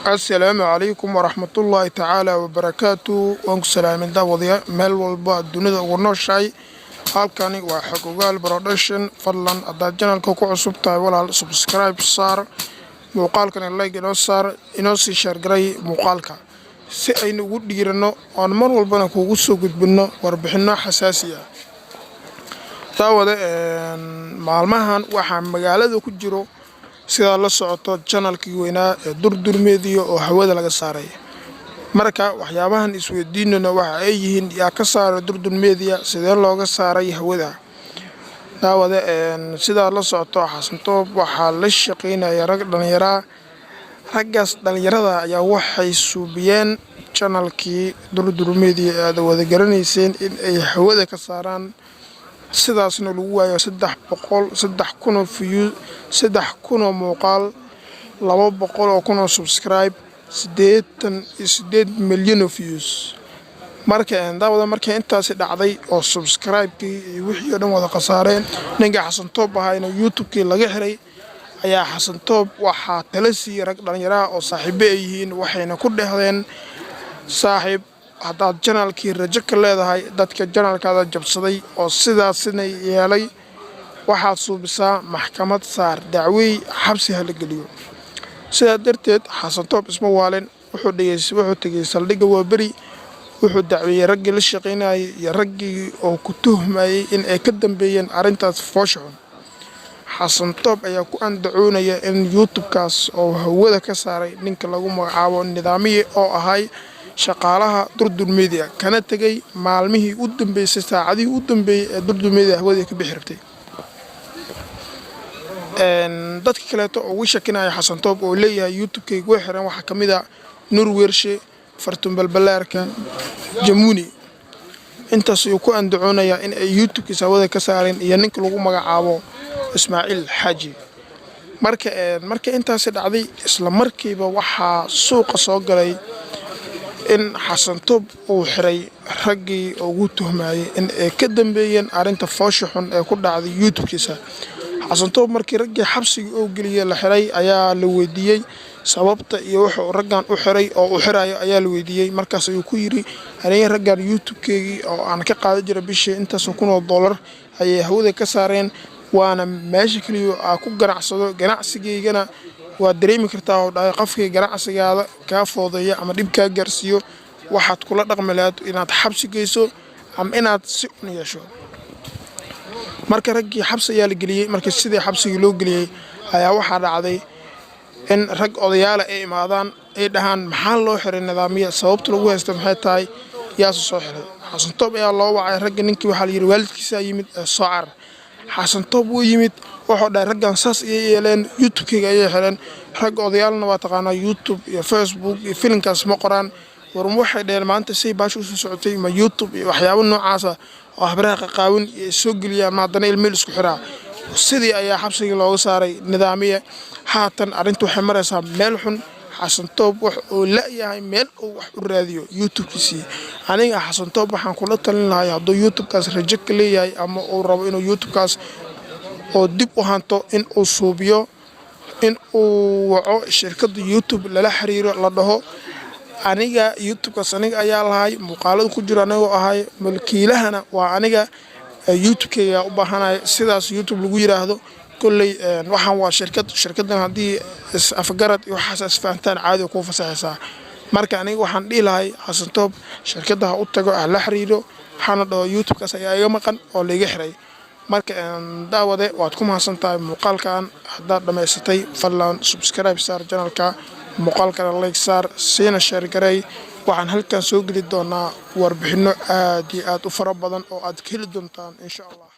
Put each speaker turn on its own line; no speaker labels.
السلام عليكم ورحمة الله تعالى وبركاته وانكم سلامين داوديا ميل والبا دونيدا ugu nooshahay halkani waa Xogogaal Production fadlan hadaad channelka ku cusub tahay walaal subscribe saar muuqaalkan like inoo saar inoo sii share garay muuqaalka si aynu ugu dhiirano oo mar walbana kuugu soo gudbino warbixino xasaasi ah daawada maalmahan waxa magaalada ku jiro sida la socoto channelkii weynaa ee Durdur Media oo hawada laga saaray marka waxyaabahan isweydiinana waxa ay yihiin yaa ka saaray Durdur Media sidee looga saaray hawada daawada sida la socoto Xasan Toob waxa la shaqeynaya rag dhalinyarada ayaa waxay suubiyeen channelkii Durdur Media ee wada garanayseen in ay hawada ka saaraan sidaasna lagu waayo 300,000 views 3,000 muuqaal 200,000 subscribe 8 milyan views marka daawada intaas dhacday oo subscribe-kii wixii oo dhan wada qasaareen ninka Xasan Toob ahayna YouTube-kii laga xiray ayaa Xasan Toob waxa tala siiyay rag dhalinyaro oo saaxiibo ay yihiin waxayna ku dhahdeen saaxiib hadaad channelkii rajo ka leedahay dadka channelkaada jabsaday oo sidaasina yeelay waxaad suubisaa maxkamad saar dacwey xabsi hal geliyo sida darteed Xasan Toob isma waaleen wuxuu tagay saldhigga Waaberi wuxuu dacweeyay raggii la shaqeynayay iyo raggii oo ku tuhmayay in ay ka dambeeyeen arintaas fooshaxun Xasan Toob ayaa ku andacoonaya in YouTube-kaas oo hawada ka saaray ninka lagu magacaabo nidaamiye oo ahay shaqaalaha Durdur Media kana tagay maalmihii u dambeysay saacadii u dambeeyay ee Durdur Media hawada ka bixirtay dadka kale oo ugu shakinaya Xasan Toob oo leeyahay YouTube-kaygu xiran waxa kamid ah Nur Weershe Fartun Balbalaarka Jamuni intaas uu ku andacoonaya in ay YouTube-kiisa hawada ka saareen iyo ninka lagu magacaabo Ismaaciil Xaaji marka intaas dhacday isla markiiba waxa suuqa soo galay in Xasan Toob uu xiray raggii ugu tuhmayay in ay ka dambeeyeen arinta fooshaxun ee ku dhacday YouTube-kiisa Xasan Toob markii raggii xabsiga oo galiyay la xiray ayaa la weydiiyay sababta iyo wuxuu raggan u xiray oo u xirayo ayaa la weydiiyay markaas uu ku yiri aniga raggan YouTube-keygii oo aan ka qaadan jiray bishii intaas $1,000 ayay hawada ka saareen waana meesha kaliya aan ku ganacsado ganacsigeygana waa dareemi kartaa oo dhaay qofkii ganacsigaada ka foodeeyo ama dib ka gaarsiyo waxaad kula dhaqmi lahayd inaad xabsi geyso ama inaad si u yeesho marka raggii xabsi ayaa la geliyay markii sidii xabsiga loo geliyay ayaa waxa dhacday in rag odayaal ay imaadaan ay dhahaan maxaa loo xiray nidaamiye sababta lagu haysto maxay tahay yaa soo xiray Xasan Toob ayaa loo wacay rag ninkii waxa la yiri waalidkiisa yimid soo car Xasan Toob uu yimid wuxuu dhahay raggan saas ay yeeleen YouTube-kayga ay xireen rag odayaalna waa taqaana YouTube iyo Facebook iyo filinkaas ma qoraan war waxay dheen maanta si baashu soo socotay ma YouTube iyo waxyaabo noocaas ah oo habraha qaawin iyo soo galiyaan maadana ilmeel isku xiraa sidii ayaa xabsiga looga saaray nidaamiye haatan arintu waxay maraysaa meel xun Xasan Toob wuxuu leeyahay meel uu wax u raadiyo YouTube-kiisa aniga Xasan Toob waxaan kula talin lahaa hadduu YouTube-kaas rajo ka leeyahay ama uu rabo inuu YouTube-kaas oo dib u hanto in uu suubiyo in uu waco shirkadda YouTube lala xiriiro la dhaho aniga YouTube-kaas aniga ayaa lahay muuqaalada ku jira aniga ahay mulkiilahana waa aniga YouTube-kayga u baahanay sidaas YouTube lagu yiraahdo kullay waxaan waa shirkaddan hadii afgarad iyo xasaas faantaan caadi ku fasaxaysaa marka aniga waxaan dhiilahay Xasan Toob shirkadda u tago la xiriiro waxaan dhaho YouTube-kaas ayaa iga maqan oo laga xiray marka daawade waad ku mahadsantahay muuqaalkan hadaad dhameysatay fadlan subscribe saar channelka muuqaalkan like saar siina share garay waxaan halkan soo gali doonaa warbixino aad iyo aad u fara badan oo aad ka heli doontaan insha Allah